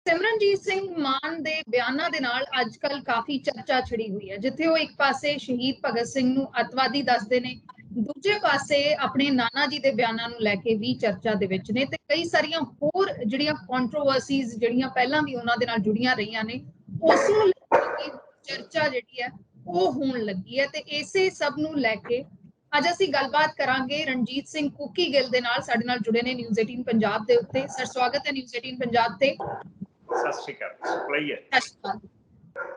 ਸਿਮਰਨਜੀਤ ਸਿੰਘ ਮਾਨ ਦੇ ਬਿਆਨਾਂ ਦੇ ਨਾਲ ਅੱਜ ਕੱਲ ਕਾਫੀ ਚਰਚਾ ਛਿੜੀ ਹੋਈ ਹੈ, ਜਿੱਥੇ ਉਹ ਇੱਕ ਪਾਸੇ ਸ਼ਹੀਦ ਭਗਤ ਸਿੰਘ ਨੂੰ ਅੱਤਵਾਦੀ ਦੱਸਦੇ ਨੇ, ਦੂਜੇ ਪਾਸੇ ਆਪਣੇ ਨਾਨਾ ਜੀ ਦੇ ਬਿਆਨਾਂ ਨੂੰ ਲੈ ਕੇ ਵੀ ਚਰਚਾ ਦੇ ਵਿੱਚ ਨੇ, ਤੇ ਕਈ ਸਾਰੀਆਂ ਹੋਰ ਜਿਹੜੀਆਂ ਕੰਟਰੋਵਰਸੀਜ਼ ਜਿਹੜੀਆਂ ਪਹਿਲਾਂ ਵੀ ਉਹਨਾਂ ਦੇ ਨਾਲ ਜੁੜੀਆਂ ਰਹੀਆਂ ਨੇ, ਉਸ ਨੂੰ ਲੈ ਕੇ ਚਰਚਾ ਜਿਹੜੀ ਹੈ ਉਹ ਹੋਣ ਲੱਗੀ ਹੈ। ਤੇ ਇਸੇ ਸਭ ਨੂੰ ਲੈ ਕੇ ਅੱਜ ਅਸੀਂ ਗੱਲਬਾਤ ਕਰਾਂਗੇ ਰਣਜੀਤ ਸਿੰਘ ਕੁੱਕੀ ਗਿੱਲ ਦੇ ਨਾਲ, ਸਾਡੇ ਨਾਲ ਜੁੜੇ ਨੇ ਨਿਊਜ਼ 18 ਪੰਜਾਬ ਦੇ ਉੱਤੇ। ਸਰ, ਸਵਾਗਤ ਹੈ ਨਿਊਜ਼ 18 ਪੰਜਾਬ ਤੇ। ਸਤਿ ਸ਼੍ਰੀ ਅਕਾਲ।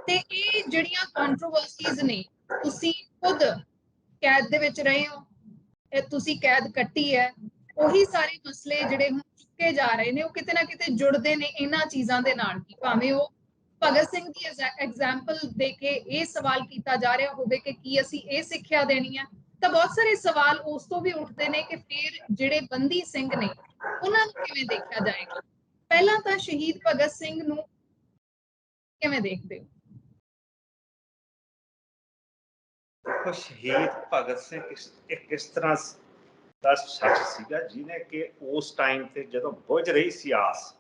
ਤੇ ਇਹ ਜਿਹੜੀਆਂ ਕੰਟਰੋਵਰਸੀਜ਼ ਨੇ, ਤੁਸੀਂ ਖੁਦ ਕੈਦ ਦੇ ਵਿੱਚ ਰਹੇ ਹੋ, ਇਹ ਤੁਸੀਂ ਕੈਦ ਕੱਟੀ ਹੈ, ਉਹੀ ਸਾਰੇ ਮਸਲੇ ਜਿਹੜੇ ਹੁਣ ਚੁੱਕੇ ਜਾ ਰਹੇ ਨੇ, ਉਹ ਕਿਤੇ ਨਾ ਕਿਤੇ ਜੁੜਦੇ ਨੇ ਇਹਨਾਂ ਚੀਜ਼ਾਂ ਦੇ ਨਾਲ। ਕਿ ਭਾਵੇਂ ਉਹ ਭਗਤ ਸਿੰਘ ਦੀ ਐਗਜ਼ਾਮਪਲ ਦੇ ਕੇ ਇਹ ਸਵਾਲ ਕੀਤਾ ਜਾ ਰਿਹਾ ਹੋਵੇ ਕਿ ਕੀ ਅਸੀਂ ਇਹ ਸਿੱਖਿਆ ਦੇਣੀ ਹੈ, ਤਾਂ ਬਹੁਤ ਸਾਰੇ ਸਵਾਲ ਉਸ ਤੋਂ ਵੀ ਉੱਠਦੇ ਨੇ ਕਿ ਫਿਰ ਜਿਹੜੇ ਬੰਦੀ ਸਿੰਘ ਨੇ ਉਹਨਾਂ ਨੂੰ ਕਿਵੇਂ ਦੇਖਿਆ ਜਾਏਗਾ। ਪਹਿਲਾਂ ਤਾਂ ਸ਼ਹੀਦ ਭਗਤ ਸਿੰਘ ਨੂੰ ਕਿਵੇਂ ਦੇਖਦੇ ਹੋ? ਦੇਖੋ, ਸ਼ਹੀਦ ਭਗਤ ਸਿੰਘ ਕਿਸ ਤਰ੍ਹਾਂ ਦਾ ਸ਼ਖਸ ਸੀਗਾ ਜਿਹਨੇ ਕਿ ਉਸ ਟਾਈਮ ਤੇ ਜਦੋਂ ਬੁਝ ਰਹੀ ਸੀ ਆਸ,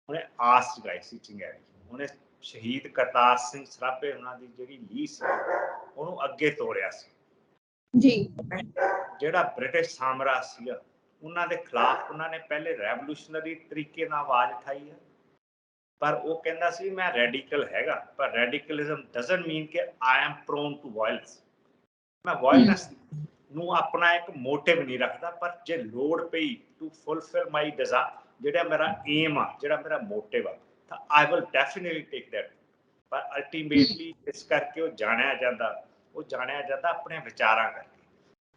ਉਹਨੇ ਆਸ ਜਗਾਈ ਸੀ ਚਿੰਗਾਰੀ। ਉਹਨੇ ਸ਼ਹੀਦ ਕਰਤਾਰ ਸਿੰਘ ਸਰਾਭੇ ਉਹਨਾਂ ਦੀ ਜਿਹੜੀ ਲੀਹ ਸੀ ਉਹਨੂੰ ਅੱਗੇ ਤੋਰਿਆ ਸੀ ਜੀ। ਜਿਹੜਾ ਬ੍ਰਿਟਿਸ਼ ਸਾਮਰਾਜ ਸੀਗਾ ਉਹਨਾਂ ਦੇ ਖਿਲਾਫ ਉਹਨਾਂ ਨੇ ਪਹਿਲੇ ਰੈਵੋਲੂਸ਼ਨਰੀ ਤਰੀਕੇ ਨਾਲ ਆਵਾਜ਼ ਉਠਾਈ ਹੈ, ਪਰ ਉਹ ਕਹਿੰਦਾ ਸੀ ਮੈਂ ਰੈਡੀਕਲ ਹੈਗਾ, ਪਰ ਰੈਡੀਕਲਿਜ਼ਮ ਡਜ਼ਨਟ ਮੀਨ ਕਿ I am prone to violence. ਮੈਂ ਵਾਇਲੈਂਸ ਨੂੰ ਆਪਣਾ ਇੱਕ ਮੋਟਿਵ ਨਹੀਂ ਰੱਖਦਾ, ਪਰ ਜੇ ਲੋੜ ਪਈ ਟੂ ਫੁਲਫਿਲ ਮਾਈ ਡਿਜ਼ਾਇਰ, ਜਿਹੜਾ ਮੇਰਾ ਏਮ ਆ, ਜਿਹੜਾ ਮੇਰਾ ਮੋਟਿਵ ਆ, ਤਾਂ I will definitely take that. ਪਰ ਅਲਟੀਮੇਟਲੀ ਇਸ ਕਰਕੇ ਉਹ ਜਾਣਿਆ ਜਾਂਦਾ ਆਪਣੇ ਵਿਚਾਰਾਂ ਕਰਕੇ।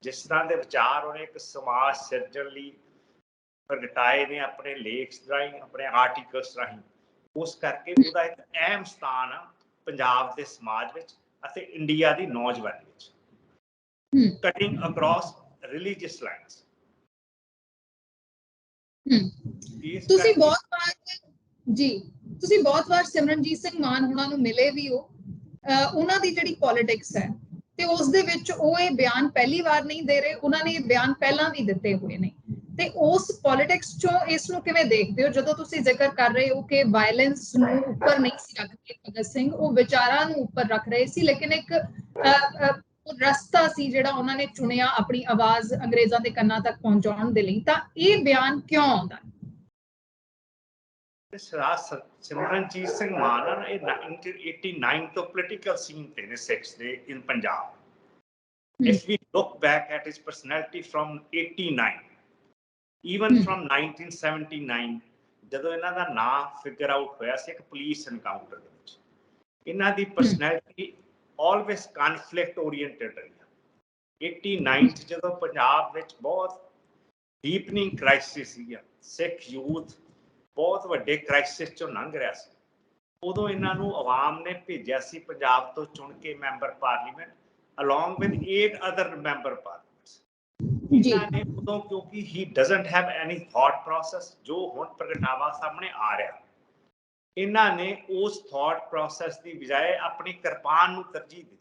ਜਿਸ ਤਰ੍ਹਾਂ ਦੇ ਵਿਚਾਰ ਉਹਨੇ ਇੱਕ ਸਮਾਜ ਸਿਰਜਣ ਲਈ ਪ੍ਰਗਟਾਏ ਨੇ ਆਪਣੇ ਲੇਖਸ ਰਾਹੀਂ, ਆਪਣੇ ਆਰਟੀਕਲਸ ਰਾਹੀਂ, ਉਸ ਕਰਕੇ ਉਹਦਾ ਇੱਕ ਅਹਿਮ ਸਥਾਨ ਆ ਪੰਜਾਬ ਦੇ ਸਮਾਜ ਵਿੱਚ ਅਤੇ ਇੰਡੀਆ ਦੀ ਨੌਜਵਾਨੀ ਵਿੱਚ। Cutting across religious lines. ਤੁਸੀਂ ਬਹੁਤ ਵਾਰ ਸਿਮਰਨਜੀਤ ਸਿੰਘ ਮਾਨ ਉਹਨਾਂ ਨੂੰ ਮਿਲੇ ਵੀ ਹੋ। ਉਹਨਾਂ ਦੀ ਜਿਹੜੀ ਪੋਲਿਟਿਕਸ ਹੈ ਤੇ ਉਸ ਦੇ ਵਿੱਚ ਉਹ ਇਹ ਬਿਆਨ ਪਹਿਲੀ ਵਾਰ ਨਹੀਂ ਦੇ ਰਹੇ, ਉਹਨਾਂ ਨੇ ਇਹ ਬਿਆਨ ਪਹਿਲਾਂ ਵੀ ਦਿੱਤੇ ਹੋਏ ਨੇ। ਤੇ ਉਸ ਪੋਲਿਟਿਕਸ ਚੋਂ ਇਸ ਨੂੰ ਕਿਵੇਂ ਦੇਖਦੇ ਹੋ, ਜਦੋਂ ਤੁਸੀਂ ਜ਼ਿਕਰ ਕਰ ਰਹੇ ਹੋ ਕਿ ਵਾਇਲੈਂਸ ਨੂੰ ਉੱਪਰ ਨਹੀਂ ਸੀ ਰੱਖਦੇ ਭਗਤ ਸਿੰਘ, ਉਹ ਵਿਚਾਰਾਂ ਨੂੰ ਉੱਪਰ ਰੱਖ ਰਹੇ ਸੀ, ਲੇਕਿਨ ਇੱਕ ਰਸਤਾ ਸੀ ਜਿਹੜਾ ਉਹਨਾਂ ਨੇ ਚੁਣਿਆ ਆਪਣੀ ਆਵਾਜ਼ ਅੰਗਰੇਜ਼ਾਂ ਦੇ ਕੰਨਾਂ ਤੱਕ ਪਹੁੰਚਾਉਣ ਦੇ ਲਈ, ਤਾਂ ਇਹ ਬਿਆਨ ਕਿਉਂ ਆਉਂਦਾ? ਸਿਮਰਨਜੀਤ ਸਿੰਘ ਮਾਨ ਇਹ 1989 ਤੋਂ ਪੋਲੀਟੀਕਲ ਸੀਨ ਤੇ ਨੇ ਸਿੱਖਸ ਦੇ ਇਨ Punjab. If we look back at his personality from 89, even from 1979, ਜਦੋਂ ਇਹਨਾਂ ਦਾ ਨਾਮ ਫਿਗਰ ਆਊਟ ਹੋਇਆ ਸੀ ਇੱਕ ਪੁਲਿਸ ਐਨਕਾਊਂਟਰ ਦੇ ਵਿੱਚ, ਇਹਨਾਂ ਦੀ ਪਰਸਨੈਲਿਟੀ ਆਲਵੇਸ ਕਨਫਲਿਕਟ ਓਰੀਐਂਟਡ ਰਹੀ। 89 ਚ ਜਦੋਂ ਪੰਜਾਬ ਵਿੱਚ ਬਹੁਤ ਡੀਪਨਿੰਗ ਕ੍ਰਾਈਸਿਸ ਸੀਗਾ, ਸਿੱਖ ਯੂਥ ਬਹੁਤ ਵੱਡੇ ਕ੍ਰਾਈਸਿਸ ਚੋਂ ਲੰਘ ਰਿਹਾ ਸੀ, ਉਦੋਂ ਇਹਨਾਂ ਨੂੰ ਆਵਾਮ ਨੇ ਭੇਜਿਆ ਸੀ ਪੰਜਾਬ ਤੋਂ ਚੁਣ ਕੇ member parliament along with 8 other member parliaments. ਇਹਨਾਂ ਨੇ ਉਦੋਂ, ਕਿਉਂਕਿ he doesn't have any thought process, ਜੋ ਹੁਣ ਪ੍ਰਗਟਾਵਾ ਸਾਹਮਣੇ ਆ ਰਿਹਾ, ਇਹਨਾਂ ਨੇ ਉਸ thought process ਦੀ ਬਜਾਏ ਆਪਣੀ ਕਿਰਪਾਨ ਨੂੰ ਤਰਜੀਹ ਦਿੱਤੀ।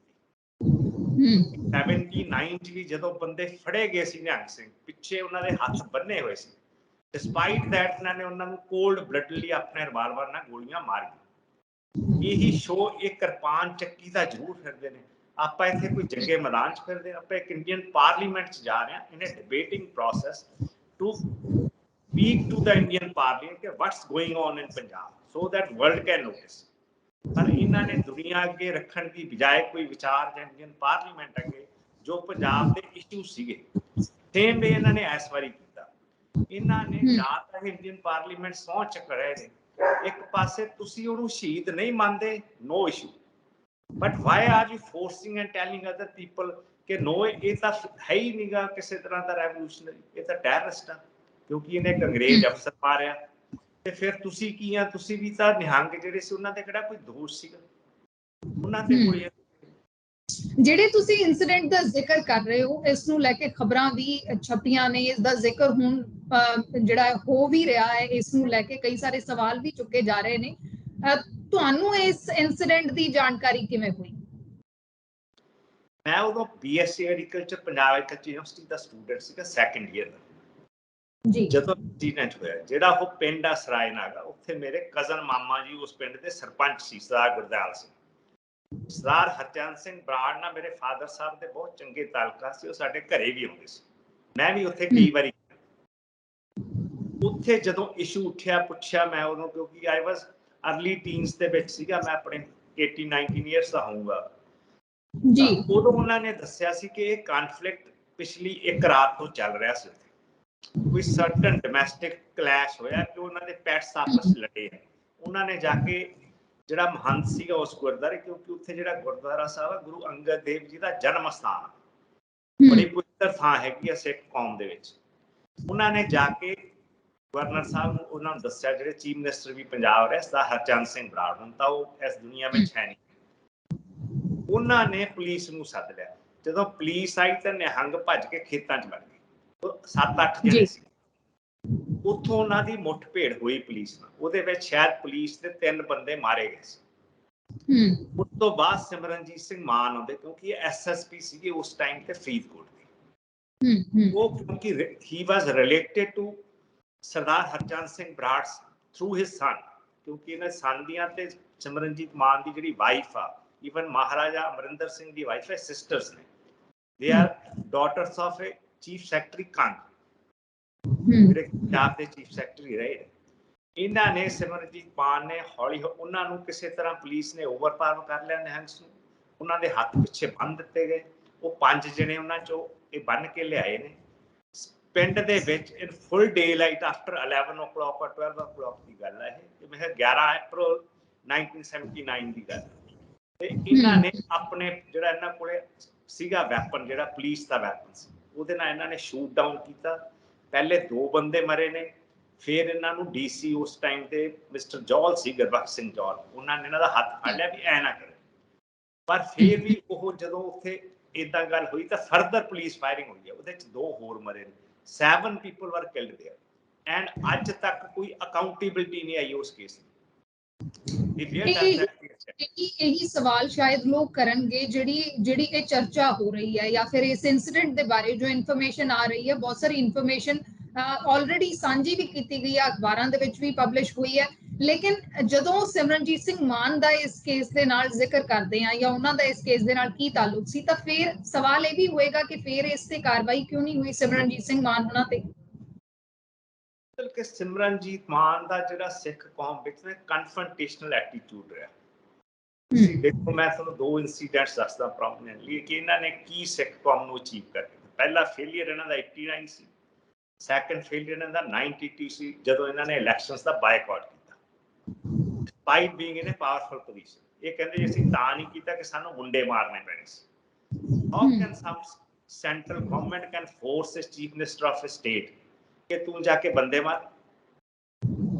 79 ਚ ਵੀ ਜਦੋਂ ਬੰਦੇ ਫੜੇ ਗਏ ਸੀ ਨਿਹੰਗ ਸਿੰਘ, ਪਿੱਛੇ ਉਹਨਾਂ ਦੇ ਹੱਥ ਬੰਨੇ ਹੋਏ ਸੀ, ਡਿਸਪਾਈਟ ਦੈਟ ਇਹਨਾਂ ਨੇ ਉਹਨਾਂ ਨੂੰ ਕੋਲਡ ਬਲੱਡਲੀ ਆਪਣੇ ਰਿਵਾਲਵਰ ਨਾਲ ਗੋਲੀਆਂ ਮਾਰੀਆਂ। ਇਹੀ ਸ਼ੋ ਇਹ ਕਿਰਪਾਨ ਚੱਕੀ ਦਾ ਜ਼ਰੂਰ ਫਿਰਦੇ ਨੇ। ਆਪਾਂ ਇੱਥੇ ਕੋਈ ਜੰਗੇ ਮੈਦਾਨ ਚ ਫਿਰਦੇ, ਆਪਾਂ ਇੱਕ ਇੰਡੀਅਨ ਪਾਰਲੀਮੈਂਟ ਚ ਜਾ ਰਹੇ ਹਾਂ in a debating process to speak to the Indian parliament ਕਿ what's going on in Punjab so that world can notice. ਪਰ ਇਹਨਾਂ ਨੇ ਦੁਨੀਆ ਅੱਗੇ ਰੱਖਣ ਦੀ ਬਜਾਏ ਕੋਈ ਵਿਚਾਰ ਜਾਂ ਇੰਡੀਅਨ ਪਾਰਲੀਮੈਂਟ ਅੱਗੇ ਜੋ ਪੰਜਾਬ ਦੇ ਇਸ਼ੂ ਸੀਗੇ, ਸੇਮ ਵੇ ਇਹਨਾਂ ਨੇ ਇਸ ਵਾਰੀ ਕੀਤਾ। ਇਹਨਾਂ ਨੇ ਜਾਂ ਤਾਂ ਇੰਡੀਅਨ ਪਾਰਲੀਮੈਂਟ ਸਹੁੰ ਚੱਕ ਰਹੇ ਨੇ, ਇੱਕ ਪਾਸੇ ਤੁਸੀਂ ਉਹਨੂੰ ਸ਼ਹੀਦ ਨਹੀਂ ਮੰਨਦੇ, no issue, but why are you forcing and telling other people ਕਿ no, ਇਹ ਤਾਂ ਹੈ ਹੀ ਨਹੀਂਗਾ ਕਿਸੇ ਤਰ੍ਹਾਂ ਦਾ ਰੈਵੋਲੂਸ਼ਨਰੀ, ਇਹ ਤਾਂ ਟੈਰਰਿਸਟ ਆ ਕਿਉਂਕਿ ਇਹਨੇ ਇੱਕ ਅੰਗਰੇਜ਼ ਅਫਸਰ ਮਾਰਿਆ। ਤੇ ਫਿਰ ਤੁਸੀਂ ਕੀ ਆ, ਤੁਸੀਂ ਵੀ ਤਾਂ ਨਿਹੰਗ ਜਿਹੜੇ ਸੀ ਉਹਨਾਂ ਤੇ ਕਿਹੜਾ ਕੋਈ ਦੋਸ਼ ਸੀਗਾ, ਉਹਨਾਂ ਤੇ ਕੋਈ। ਜਿਹੜੇ ਤੁਸੀਂ ਇਨਸੀਡੈਂਟ ਦਾ ਜ਼ਿਕਰ ਕਰ ਰਹੇ ਹੋ, ਇਸ ਨੂੰ ਲੈ ਕੇ ਖਬਰਾਂ ਵੀ ਛਪੀਆਂ ਨੇ, ਇਸ ਦਾ ਜ਼ਿਕਰ ਹੁਣ ਜਿਹੜਾ ਹੋ ਵੀ ਰਿਹਾ ਹੈ, ਇਸ ਨੂੰ ਲੈ ਕੇ ਕਈ ਸਾਰੇ ਸਵਾਲ ਵੀ ਚੁੱਕੇ ਜਾ ਰਹੇ ਨੇ। ਤੁਹਾਨੂੰ ਇਸ ਇਨਸੀਡੈਂਟ ਦੀ ਜਾਣਕਾਰੀ ਕਿਵੇਂ ਹੋਈ? ਮੈਂ ਉਦੋਂ BSc agriculture Punjab agriculture university ਦਾ ਸਟੂਡੈਂਟ ਸੀਗਾ, ਸੈਕੰਡ ਈਅਰ ਦਾ। ਜੀ ਜਦੋਂ ਇੰਸੀਡੈਂਟ ਹੋਇਆ ਜਿਹੜਾ ਉਹ ਪਿੰਡ ਆ ਸਰਾਏ ਨਾਗਾ, ਉੱਥੇ ਮੇਰੇ ਕਜ਼ਨ ਮਾਮਾ ਜੀ ਉਸ ਪਿੰਡ ਦੇ ਸਰਪੰਚ ਸੀ, ਸਰਦਾਰ ਗੁਰਦਿਆਲ ਸਿੰਘ। ਸਰਦਾਰ ਹਰਚੰਦ ਸਿੰਘ ਬਰਾੜ ਨਾਲ ਮੇਰੇ ਫਾਦਰ ਸਾਹਿਬ ਦੇ ਬਹੁਤ ਚੰਗੇ ਤਾਲੁਕਾ ਸੀ, ਉਹ ਸਾਡੇ ਘਰੇ ਵੀ ਆਉਂਦੇ ਸੀ, ਮੈਂ ਵੀ ਉੱਥੇ ਕਈ ਵਾਰੀ। ਉੱਥੇ ਜਦੋਂ ਇਸ਼ੂ ਉੱਠਿਆ ਪੁੱਛਿਆ ਮੈਂ ਉਦੋਂ, ਕਿਉਂਕਿ ਆਈ ਵਾਸ ਅਰਲੀ ਟੀਨਸ ਦੇ ਵਿੱਚ ਸੀਗਾ, ਮੈਂ ਆਪਣੇ 18-19 ਇਅਰਸ ਦਾ ਹੋਊਗਾ ਜੀ। ਉਦੋਂ ਉਹਨਾਂ ਨੇ ਦੱਸਿਆ ਸੀ ਕਿ ਇਹ ਕਨਫਲਿਕਟ ਪਿਛਲੀ ਇੱਕ ਰਾਤ ਤੋਂ ਚੱਲ ਰਿਹਾ ਸੀ। ਕੋਈ ਸਰਟਨ ਡੋਮੈਸਟਿਕ ਕਲੈਸ਼ ਹੋਇਆ ਕਿ ਉਹਨਾਂ ਦੇ ਪੈਟਸ ਆਪਸ ਲੜੇ ਆ। ਉਹਨਾਂ ਨੇ ਜਾ ਕੇ ਜਿਹੜਾ ਮਹੰਤ ਸੀਗਾ ਉਸ ਗੁਰਦੁਆਰੇ, ਕਿਉਂਕਿ ਉੱਥੇ ਜਿਹੜਾ ਗੁਰਦੁਆਰਾ ਸਾਹਿਬ ਆ ਗੁਰੂ ਅੰਗਦ ਦੇਵ ਜੀ ਦਾ ਜਨਮ ਸਥਾਨ ਆ, ਬੜੀ ਪਵਿੱਤਰ ਥਾਂ ਹੈਗੀ ਆ ਸਿੱਖ ਕੌਮ ਦੇ ਵਿੱਚ। ਉਹਨਾਂ ਨੇ ਜਾ ਕੇ ਗਵਰਨਰ ਸਾਹਿਬ ਨੂੰ ਉਹਨਾਂ ਨੂੰ ਦੱਸਿਆ, ਜਿਹੜੇ ਚੀਫ ਮਿਨਿਸਟਰ ਵੀ ਪੰਜਾਬ ਰਹੇ ਸਰਦਾਰ ਹਰਚੰਦ ਸਿੰਘ ਬਰਾੜ, ਹੁਣ ਤਾਂ ਉਹ ਇਸ ਦੁਨੀਆ ਵਿੱਚ ਹੈ ਨਹੀਂ। ਉਹਨਾਂ ਨੇ ਪੁਲਿਸ ਨੂੰ ਸੱਦ ਲਿਆ। ਜਦੋਂ ਪੁਲਿਸ ਆਈ ਤਾਂ ਨਿਹੰਗ ਭੱਜ ਕੇ ਖੇਤਾਂ 'ਚ ਵੜ ਗਏ, 7-8 ਜਣੇ ਸੀ। ਉੱਥੋਂ ਉਹਨਾਂ ਦੀ ਮੁੱਠਭੇੜ ਹੋਈ ਪੁਲਿਸ ਨਾਲ, ਉਹਦੇ ਵਿੱਚ ਸ਼ਾਇਦ ਪੁਲਿਸ ਦੇ 3 ਬੰਦੇ ਮਾਰੇ ਗਏ ਸੀ। ਉਸ ਤੋਂ ਬਾਅਦ ਸਿਮਰਨਜੀਤ ਸਿੰਘ ਮਾਨ ਆਉਂਦੇ, ਕਿਉਂਕਿ SSP ਸੀਗੇ ਉਸ ਟਾਈਮ ਤੇ ਫਰੀਦਕੋਟ ਦੇ। ਉਹ ਕਿਉਂਕਿ he was related to Sardar Harchand Singh Brar through his son, ਕਿਉਂਕਿ ਇਹਨਾਂ ਸਨ ਦੀਆਂ ਤੇ ਸਿਮਰਨਜੀਤ ਮਾਨ ਦੀ ਜਿਹੜੀ ਵਾਈਫ ਆ, ਈਵਨ ਮਹਾਰਾਜਾ ਅਮਰਿੰਦਰ ਸਿੰਘ ਦੀ ਵਾਈਫ ਹੈ, ਸਿਸਟਰਸ ਨੇ। They are daughters of A chief secretary Kang, ਜਿਹੜੇ ਪੰਜਾਬ ਦੇ ਚੀਫ ਸੈਕਟਰੀ ਰਹੇ। ਇਹਨਾਂ ਨੇ ਸਿਮਰਨਜੀਤ ਮਾਨ ਨੇ ਹੌਲੀ ਉਹਨਾਂ ਨੂੰ ਕਿਸੇ ਤਰ੍ਹਾਂ ਪੁਲਿਸ ਨੇ ਓਵਰਪਾਵਰ ਕਰ ਲਿਆ ਨਿਹੰਗਸ ਨੂੰ, ਉਹਨਾਂ ਦੇ ਹੱਥ ਪਿੱਛੇ ਬੰਨ੍ਹ ਦਿੱਤੇ ਗਏ। ਉਹ 5 ਜਣੇ ਉਹਨਾਂ ਚੋਂ ਇਹ ਬੰਨ ਕੇ ਲਿਆਏ ਨੇ ਪਿੰਡ ਦੇ ਵਿੱਚ in full day light after 11 o'clock or 12 o'clock ਦੀ ਗੱਲ ਹੈ ਇਹ, ਮੈਂ 11 ਅਪ੍ਰੈਲ 1979 ਦੀ ਗੱਲ। ਤੇ ਇਹਨਾਂ ਨੇ ਆਪਣੇ ਜਿਹੜਾ ਇਹਨਾਂ ਕੋਲੇ ਸੀਗਾ ਵੈਪਨ, ਜਿਹੜਾ ਪੁਲਿਸ ਦਾ ਵੈਪਨ ਸੀ, ਉਹਦੇ ਨਾਲ ਇਹਨਾਂ ਨੇ ਸ਼ੂਟ ਡਾਊਨ ਕੀਤਾ। ਪਹਿਲੇ 2 ਬੰਦੇ ਮਰੇ ਨੇ, ਫਿਰ ਇਹਨਾਂ ਨੂੰ DC ਉਸ ਟਾਈਮ ਤੇ ਮਿਸਟਰ ਜੌਲ ਸੀ, ਗੁਰਬਖਸ਼ ਸਿੰਘ ਜੌਲ, ਉਹਨਾਂ ਨੇ ਇਹਨਾਂ ਦਾ ਹੱਥ ਫੜ ਲਿਆ ਵੀ ਐ ਨਾ ਕਰੇ। ਪਰ ਫਿਰ ਵੀ ਉਹ ਜਦੋਂ ਉੱਥੇ ਏਦਾਂ ਗੱਲ ਹੋਈ ਤਾਂ ਫਰਦਰ ਪੁਲਿਸ ਫਾਇਰਿੰਗ ਹੋਈ ਹੈ, ਉਹਦੇ 'ਚ 2 ਹੋਰ ਮਰੇ ਨੇ। 7 people were killed there, and ਅੱਜ ਤੱਕ ਕੋਈ ਅਕਾਊਂਟੇਬਿਲਿਟੀ ਨਹੀਂ ਆਈ ਉਸ ਕੇਸ ਦੀ। ਇਹੀ ਸਵਾਲ ਸ਼ਾਇਦ ਲੋਕ ਕਰਨਗੇ, ਜਿਹੜੀ ਇਹ ਚਰਚਾ ਹੋ ਰਹੀ ਹੈ ਜਾਂ ਫਿਰ ਇਸ ਇਨਸੀਡੈਂਟ ਦੇ ਬਾਰੇ ਜੋ ਇਨਫੋਰਮੇਸ਼ਨ ਆ ਰਹੀ ਹੈ, ਬਹੁਤ ਸਾਰੀ ਇਨਫੋਰਮੇਸ਼ਨ ਆਲਰੇਡੀ ਸਾਂਝੀ ਵੀ ਕੀਤੀ ਗਈ ਹੈ, ਅਖਬਾਰਾਂ ਦੇ ਵਿੱਚ ਵੀ ਪਬਲਿਸ਼ ਹੋਈ ਹੈ। ਲੇਕਿਨ ਜਦੋਂ ਸਿਮਰਨਜੀਤ ਸਿੰਘ ਮਾਨ ਦਾ ਇਸ ਕੇਸ ਦੇ ਨਾਲ ਜ਼ਿਕਰ ਕਰਦੇ ਆ ਜਾਂ ਉਹਨਾਂ ਦਾ ਇਸ ਕੇਸ ਦੇ ਨਾਲ ਕੀ ਤਾਲੁਕ ਸੀ, ਤਾਂ ਫਿਰ ਸਵਾਲ ਇਹ ਵੀ ਹੋਏਗਾ ਕਿ ਫਿਰ ਇਸ ਤੇ ਕਾਰਵਾਈ ਕਿਉਂ ਨਹੀਂ ਹੋਈ ਸਿਮਰਨਜੀਤ ਸਿੰਘ ਮਾਨ ਉਹਨਾਂ ਤੇ। ਕਿ ਸਿਮਰਨਜੀਤ ਮਾਨ ਦਾ ਜਿਹੜਾ ਸਿੱਖ ਕੌਮ ਵਿੱਚ ਕਨਫਰੰਟੇਸ਼ਨਲ ਐਟੀਟਿਊਡ ਰਿਹਾ। ਤੁਸੀਂ ਦੇਖੋ, ਮੈਂ ਤੁਹਾਨੂੰ 2 ਇਨਸੀਡੈਂਟਸ ਦੱਸਦਾ ਪ੍ਰੋਮੀਨੈਂਟਲੀ ਕਿ ਇਹਨਾਂ ਨੇ ਕੀ ਸਿੱਖ ਕੌਮ ਨੂੰ ਅਚੀਵ ਕਰਕੇ। ਪਹਿਲਾ ਫੇਲੀਅਰ ਇਹਨਾਂ ਦਾ 89 ਸੀ, ਸੈਕੰਡ ਫੇਲੀਅਰ ਇਹਨਾਂ ਦਾ 92 ਸੀ, ਜਦੋਂ ਇਹਨਾਂ ਨੇ ਇਲੈਕਸ਼ਨਸ ਦਾ ਬਾਈਕਾਟ ਕੀਤਾ, despite being in a powerful position. ਇਹ ਕਹਿੰਦੇ ਅਸੀਂ ਤਾਂ ਨਹੀਂ ਕੀਤਾ ਕਿ ਸਾਨੂੰ ਮੁੰਡੇ ਮਾਰਨੇ ਪੈਣੇ ਸੀ। How can some central government can force a chief minister of a state ਕਿ ਤੂੰ ਜਾ ਕੇ ਬੰਦੇ ਮਾਰ?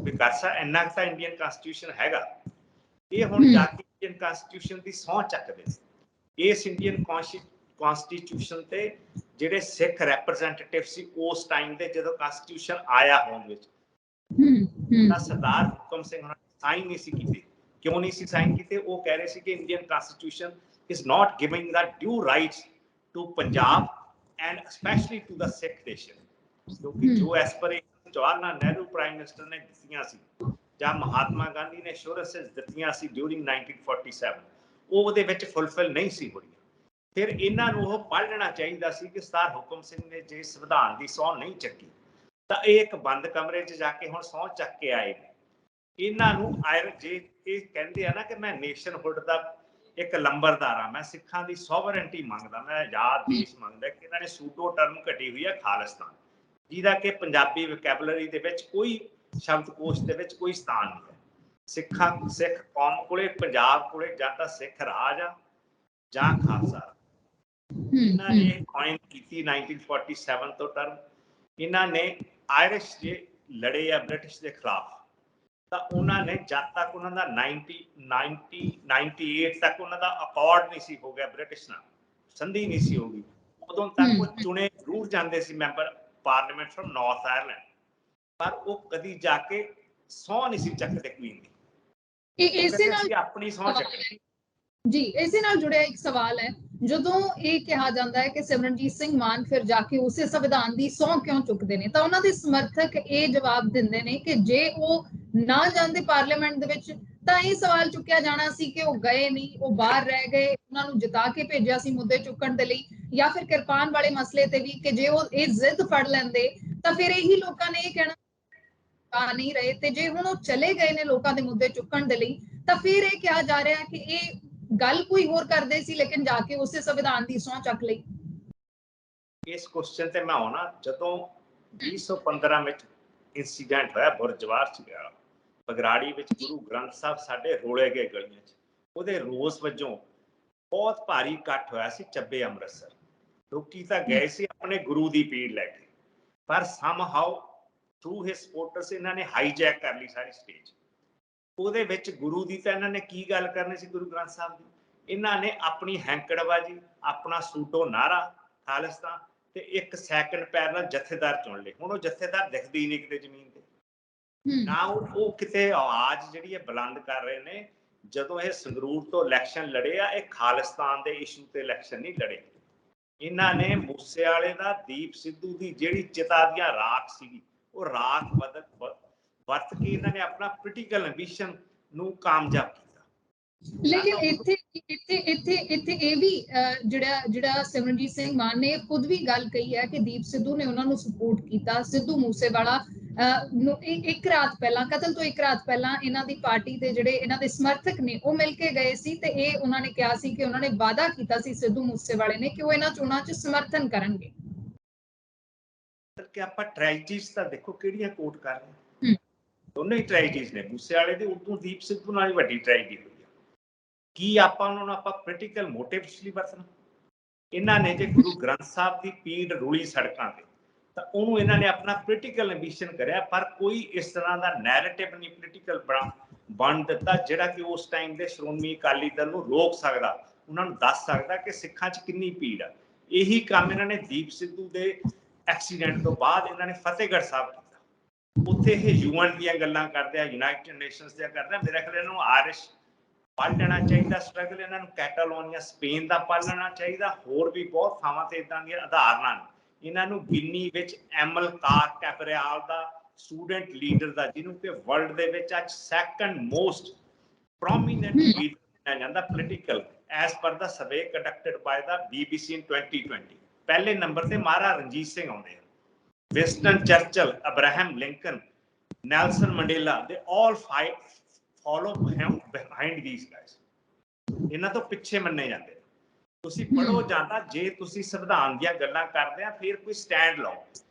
ਵਿਕਾਸ ਇੰਨਾ ਤਾਂ ਇੰਡੀਅਨ ਕਨਸਟੀਟਿਊਸ਼ਨ ਹੈਗਾ। ਇਹ ਹੁਣ ਜਾ ਕੇ ਇੰਡੀਅਨ ਕਨਸਟੀਟਿਊਸ਼ਨ ਦੀ ਸਹੁੰ ਚੱਕਦੇ। ਇਸ ਇੰਡੀਅਨ ਕਨਸਟੀਟਿਊਸ਼ਨ ਤੇ ਜਿਹੜੇ ਸਿੱਖ ਰੈਪਰੈਜ਼ੈਂਟੇਟਿਵ ਸੀ ਉਸ ਟਾਈਮ ਦੇ, ਜਦੋਂ ਕਨਸਟੀਟਿਊਸ਼ਨ ਆਇਆ ਹੋਂਦ ਵਿੱਚ, ਤਾਂ ਸਰਦਾਰ ਹੁਕਮ ਸਿੰਘ ਹੋਣਾ ਨੇ ਸਾਈਨ ਨਹੀਂ ਸੀ ਕੀਤੇ। ਕਿਉਂ ਨਹੀਂ ਸੀ ਸਾਈਨ ਕੀਤੇ? ਉਹ ਕਹਿ ਰਹੇ ਸੀ ਕਿ Indian constitution is not giving the due rights to Punjab and especially to the Sikh nation, ਕਿਉਂਕਿ ਜੋ aspiration Jawahar Lal Nehru prime minister ਨੇ ਦਿੱਤੀਆਂ ਸੀ ਜਾਂ ਮਹਾਤਮਾ ਗਾਂਧੀ ਨੇ ਅਸ਼ੋਰੈਂਸਸ ਦਿੱਤੀਆਂ ਸੀ ਡਿਊਰਿੰਗ 1947, ਉਹ ਉਹਦੇ ਵਿੱਚ ਫੁੱਲਫਿਲ ਨਹੀਂ ਸੀ ਹੋਈਆਂ। ਫਿਰ ਇਹਨਾਂ ਨੂੰ ਉਹ ਪੜ੍ਹ ਲੈਣਾ ਚਾਹੀਦਾ ਸੀ ਕਿ ਸਰਦਾਰ ਹੁਕਮ ਸਿੰਘ ਨੇ ਜੇ ਸੰਵਿਧਾਨ ਦੀ ਸਹੁੰ ਨਹੀਂ ਚੱਕੀ ਤਾਂ ਇਹ ਇੱਕ ਬੰਦ ਕਮਰੇ 'ਚ ਜਾ ਕੇ ਹੁਣ ਸਹੁੰ ਚੱਕ ਕੇ ਆਏ ਨੇ। ਇਹਨਾਂ ਨੂੰ ਜੇ ਇਹ ਕਹਿੰਦੇ ਆ ਨਾ ਕਿ ਮੈਂ ਨੇਸ਼ਨਹੁੱਡ ਦਾ ਇੱਕ ਲੰਬਰਦਾਰ ਆ, ਮੈਂ ਸਿੱਖਾਂ ਦੀ ਸੋਵਰਨਟੀ ਮੰਗਦਾ, ਮੈਂ ਆਜ਼ਾਦ ਦੇਸ਼ ਮੰਗਦਾ, ਕਿ ਇਹਨਾਂ ਨੇ ਸੂਡੋ ਟਰਮ ਘਟੀ ਹੋਈ ਹੈ ਖਾਲਿਸਤਾਨ, ਜਿਹਦਾ ਕਿ ਪੰਜਾਬੀ ਵੋਕੈਬਲਰੀ ਦੇ ਵਿੱਚ ਕੋਈ ਸ਼ਬਦਕੋਸ਼ ਦੇ ਵਿੱਚ ਕੋਈ ਸਥਾਨ ਨਹੀਂ ਹੈ। ਸਿੱਖ ਕੌਮ ਕੋਲੇ, ਪੰਜਾਬ ਕੋਲੇ ਜਾਂ ਤਾਂ ਸਿੱਖ ਰਾਜ ਆ ਜਾਂ ਖਾਲਸਾ। ਇਹਨਾਂ ਨੇ ਕਾਇਨ ਕੀਤੀ 1947 ਤੋਂ ਟਰਮ। ਇਹਨਾਂ ਨੇ ਆਇਰਿਸ਼ ਜੇ ਲੜੇ ਆ ਬ੍ਰਿਟਿਸ਼ ਦੇ ਖਿਲਾਫ, ਤਾਂ ਉਹਨਾਂ ਨੇ ਜਦ ਤੱਕ ਉਹਨਾਂ ਦਾ 98 ਤੱਕ ਉਹਨਾਂ ਦਾ ਅਕੋਰਡ ਨਹੀਂ ਸੀ ਹੋ ਗਿਆ ਬ੍ਰਿਟਿਸ਼ ਨਾਲ, ਸੰਧੀ ਨਹੀਂ ਸੀ ਹੋ ਗਈ, ਉਦੋਂ ਤੱਕ ਉਹ ਚੁਣੇ ਜ਼ਰੂਰ ਜਾਂਦੇ ਸੀ member parliament from North Ireland, ਪਰ ਉਹ ਕਦੀ ਜਾ ਕੇ ਸਹੁੰ ਨਹੀਂ ਸੀ ਚੱਕਦੇ ਕੁਈਨ ਦੀ। ਇਸੇ ਨਾਲ ਆਪਣੀ ਸਹੁੰ ਚੱਕਣੀ। ਜੀ, ਇਸੇ ਨਾਲ ਜੁੜਿਆ ਇੱਕ ਸਵਾਲ ਹੈ, ਜਦੋਂ ਇਹ ਕਿਹਾ ਜਾਂਦਾ ਹੈ ਕਿ ਸਿਮਰਨਜੀਤ ਸਿੰਘ ਮਾਨ ਫਿਰ ਜਾ ਕੇ ਉਸੇ ਸੰਵਿਧਾਨ ਦੀ ਸਹੁੰ ਕਿਉਂ ਚੁੱਕਦੇ ਨੇ, ਤਾਂ ਉਹਨਾਂ ਦੇ ਸਮਰਥਕ ਇਹ ਜਵਾਬ ਦਿੰਦੇ ਨੇ ਕਿ ਜੇ ਉਹ ਨਾ ਜਾਂਦੇ ਪਾਰਲੀਮੈਂਟ ਦੇ ਵਿੱਚ ਤਾਂ ਇਹ ਸਵਾਲ ਚੁੱਕਿਆ ਜਾਣਾ ਸੀ ਕਿ ਉਹ ਗਏ ਨਹੀਂ, ਉਹ ਬਾਹਰ ਰਹਿ ਗਏ, ਉਹਨਾਂ ਨੂੰ ਜਿਤਾ ਕੇ ਭੇਜਿਆ ਸੀ ਮੁੱਦੇ ਚੁੱਕਣ ਦੇ ਲਈ, ਜਾਂ ਫਿਰ ਕਿਰਪਾਨ ਵਾਲੇ ਮਸਲੇ ਤੇ ਵੀ ਕਿ ਜੇ ਉਹ ਇਹ ਜ਼ਿੱਦ ਫੜ ਲੈਂਦੇ ਤਾਂ ਫਿਰ ਇਹੀ ਲੋਕਾਂ ਨੇ ਇਹ ਕਹਿਣਾ ਆ ਨਹੀਂ ਰਹੇ, ਤੇ ਜੇ ਹੁਣ ਉਹ ਚਲੇ ਗਏ ਨੇ ਲੋਕਾਂ ਦੇ ਮੁੱਦੇ ਚੁੱਕਣ ਦੇ ਲਈ ਤਾਂ ਫਿਰ ਇਹ ਕਿਹਾ ਜਾ ਰਿਹਾ ਕਿ ਇਹ ਗੱਲ ਕੋਈ ਹੋਰ ਕਰਦੇ ਸੀ ਲੇਕਿਨ ਜਾ ਕੇ ਉਸੇ ਸੰਵਿਧਾਨ ਦੀ ਸਹੁੰ ਚੱਕ ਲਈ। ਇਸ ਕੁਐਸਚਨ ਤੇ ਮੈਂ ਆਉਣਾ, ਜਦੋਂ 2015 ਵਿੱਚ ਇੰਸੀਡੈਂਟ ਹੋਇਆ ਬੁਰਜਵਾਰ ਚ ਗਿਆ ਬਗਰਾੜੀ ਵਿੱਚ, ਗੁਰੂ ਗ੍ਰੰਥ ਸਾਹਿਬ ਸਾਡੇ ਰੋਲੇ ਗਏ ਗਲੀਆਂ ਚ, ਉਹਦੇ ਰੋਸ ਵਜੋਂ ਬਹੁਤ ਭਾਰੀ ਇਕੱਠ ਹੋਇਆ ਸੀ ਚੱਬੇ ਅੰਮ੍ਰਿਤਸਰ। ਲੋਕੀ ਤਾਂ ਗਏ ਸੀ ਆਪਣੇ ਗੁਰੂ ਦੀ ਪੀੜ ਲੈ ਕੇ, ਪਰ ਸਮਹਾਉ ਥਰੂ ਹਿਸ ਸਪੋਰਟਰਸ ਇਹਨਾਂ ਨੇ ਹਾਈਜੈਕ ਕਰ ਲਈ ਸਾਰੀ ਸਟੇਜ। ਉਹਦੇ ਵਿੱਚ ਗੁਰੂ ਦੀ ਤਾਂ ਇਹਨਾਂ ਨੇ ਕੀ ਗੱਲ ਕਰਨੀ ਸੀ, ਗੁਰੂ ਗ੍ਰੰਥ ਸਾਹਿਬ ਦੀ ਇਹਨਾਂ ਨੇ ਆਪਣੀ ਹੈਂਕੜਬਾਜੀ, ਆਪਣਾ ਸੂਟੋ ਨਾਰਾ ਖਾਲਿਸਤਾਨ ਤੇ ਇੱਕ ਸੈਕੰਡ ਪੈਰ ਨਾਲ ਜਥੇਦਾਰ ਚੁਣ ਲਏ। ਹੁਣ ਉਹ ਜਥੇਦਾਰ ਦਿਖਦੇ ਹੀ ਨਹੀਂ ਕਿਤੇ ਜ਼ਮੀਨ ਤੇ, ਨਾ ਉਹ ਕਿਤੇ ਆਵਾਜ਼ ਜਿਹੜੀ ਹੈ ਬੁਲੰਦ ਕਰ ਰਹੇ ਨੇ। ਜਦੋਂ ਇਹ ਸੰਗਰੂਰ ਤੋਂ ਇਲੈਕਸ਼ਨ ਲੜੇ ਆ, ਇਹ ਖਾਲਿਸਤਾਨ ਦੇ ਇਸ਼ੂ ਤੇ ਇਲੈਕਸ਼ਨ ਨਹੀਂ ਲੜੇ। ਇਹਨਾਂ ਨੇ ਮੂਸੇ ਵਾਲੇ ਦਾ, ਦੀਪ ਸਿੱਧੂ ਦੀ ਜਿਹੜੀ ਚਿਤਾ ਦੀਆਂ ਰਾਖ ਸੀਗੀ, ਉਹ ਰਾਖ ਵਰਤ ਕੇ ਇਹਨਾਂ ਨੇ ਆਪਣਾ ਪੋਲੀਟੀਕਲ ਐਂਬੀਸ਼ਨ ਨੂੰ ਕਾਮਯਾਬ ਕੀਤਾ। ਲੇਕਿਨ ਇੱਥੇ ਇਹ ਵੀ ਜਿਹੜਾ ਸਿਮਰਨਜੀਤ ਸਿੰਘ ਮਾਨ ਨੇ ਖੁਦ ਵੀ ਗੱਲ ਕਹੀ ਹੈ ਕਿ ਦੀਪ ਸਿੱਧੂ ਨੇ ਉਹਨਾਂ ਨੂੰ ਸਪੋਰਟ ਕੀਤਾ। ਸਿੱਧੂ ਮੂਸੇਵਾਲਾ ਨੂੰ ਇੱਕ ਰਾਤ ਪਹਿਲਾਂ, ਕਤਲ ਤੋਂ ਇੱਕ ਰਾਤ ਪਹਿਲਾਂ ਇਹਨਾਂ ਦੀ ਪਾਰਟੀ ਦੇ ਜਿਹੜੇ ਇਹਨਾਂ ਦੇ ਸਮਰਥਕ ਨੇ ਉਹ ਮਿਲ ਕੇ ਗਏ ਸੀ, ਤੇ ਇਹ ਉਹਨਾਂ ਨੇ ਕਿਹਾ ਸੀ ਕਿ ਉਹਨਾਂ ਨੇ ਵਾਅਦਾ ਕੀਤਾ ਸੀ ਸਿੱਧੂ ਮੂਸੇਵਾਲੇ ਨੇ ਕਿ ਉਹ ਇਹਨਾਂ ਚੋਣਾਂ 'ਚ ਸਮਰਥਨ ਕਰਨਗੇ। ਕਿ ਆਪਾਂ ਟ੍ਰੈਜਡੀਜ਼ ਤਾਂ ਦੇਖੋ ਕਿਹੜੀਆਂ ਕੋਟ ਕਰ ਰਹੇ, ਦੋਨੇ ਹੀ ਟ੍ਰੈਜਡੀਜ਼ ਨੇ। ਮੂਸੇਵਾਲੇ ਦੀ ਉਦੋਂ ਦੀਪ ਸਿੱਧੂ ਨਾਲ ਹੀ ਵੱਡੀ ਟ੍ਰੈਜਡੀ ਹੋਈ ਆ। ਕੀ ਆਪਾਂ ਉਹਨਾਂ ਨੂੰ ਆਪਾਂ ਪੋਲੀਟੀਕਲ ਮੋਟਿਵਸ ਲਈ ਵਰਤਣਾ? ਇਹਨਾਂ ਨੇ ਜੇ ਗੁਰੂ ਗ੍ਰੰਥ ਸਾਹਿਬ ਦੀ ਪੀੜ ਰੁਲੀ ਸੜਕਾਂ ਤੇ, ਤਾਂ ਉਹਨੂੰ ਇਹਨਾਂ ਨੇ ਆਪਣਾ ਪੋਲੀਟੀਕਲ ਐਂਬੀਸ਼ਨ ਕਰਿਆ, ਪਰ ਕੋਈ ਇਸ ਤਰ੍ਹਾਂ ਦਾ ਨੈਰੇਟਿਵ ਨਹੀਂ ਪੋਲੀਟੀਕਲ ਬਣ ਦਿੱਤਾ ਜਿਹੜਾ ਕਿ ਉਸ ਟਾਈਮ ਦੇ ਸ਼੍ਰੋਮਣੀ ਅਕਾਲੀ ਦਲ ਨੂੰ ਰੋਕ ਸਕਦਾ, ਉਹਨਾਂ ਨੂੰ ਦੱਸ ਸਕਦਾ ਕਿ ਸਿੱਖਾਂ 'ਚ ਕਿੰਨੀ ਪੀੜ ਆ। ਇਹੀ ਕੰਮ ਇਹਨਾਂ ਨੇ ਦੀਪ ਸਿੱਧੂ ਦੇ ਐਕਸੀਡੈਂਟ ਤੋਂ ਬਾਅਦ ਇਹਨਾਂ ਨੇ ਫਤਿਹਗੜ੍ਹ ਸਾਹਿਬ ਕੀਤਾ। ਉੱਥੇ ਇਹ ਯੂਐਨ ਦੀਆਂ ਗੱਲਾਂ ਕਰਦੇ ਆ, ਯੂਨਾਈਟਿਡ ਨੇਸ਼ਨਸ ਦੀਆਂ ਕਰਦੇ ਆ। ਮੇਰਾ ਖਿਆਲ ਇਹਨਾਂ ਨੂੰ ਆਇਰਿਸ਼ ਪੜ੍ਹ ਲੈਣਾ ਚਾਹੀਦਾ ਸਟਰਗਲ, ਇਹਨਾਂ ਨੂੰ ਕੈਟਾਲੋਨੀਆ ਸਪੇਨ ਦਾ ਪੜ੍ਹ ਲੈਣਾ ਚਾਹੀਦਾ। ਹੋਰ ਵੀ ਬਹੁਤ ਥਾਵਾਂ ਤੇ ਇਦਾਂ ਦੀਆਂ ਉਦਾਹਰਨਾਂ ਨੇ। ਇਹਨਾਂ ਨੂੰ ਗਿੰਨੀ ਵਿੱਚ ਐਮਿਲਕਾਰ ਕੈਬਰਿਆਲ ਦਾ ਸਟੂਡੈਂਟ ਲੀਡਰ ਦਾ, ਜਿਹਨੂੰ ਕਿ ਵਰਲਡ ਦੇ ਵਿੱਚ ਅੱਜ ਸੈਕੰਡ ਮੋਸਟ ਪ੍ਰੋਮੀਨੈਂਟ ਲੀਡਰ ਮੰਨਿਆ ਜਾਂਦਾ political, as per the survey conducted by the BBC in 2020। ਪਹਿਲੇ ਨੰਬਰ ਤੇ ਮਹਾਰਾਜਾ ਰਣਜੀਤ ਸਿੰਘ ਆਉਂਦੇ ਹਨ, Winston Churchill, Abraham Lincoln, Nelson Mandela, they all follow him behind these guys। ਇਹਨਾਂ ਤੋਂ ਪਿੱਛੇ ਮੰਨੇ ਜਾਂਦੇ। ਤੁਸੀਂ ਪੜੋ ਜਾਂਦਾ, ਜੇ ਤੁਸੀਂ ਸੰਵਿਧਾਨ ਦੀਆਂ ਗੱਲਾਂ ਕਰਦੇ ਆ ਫਿਰ ਕੋਈ ਸਟੈਂਡ ਲਓ।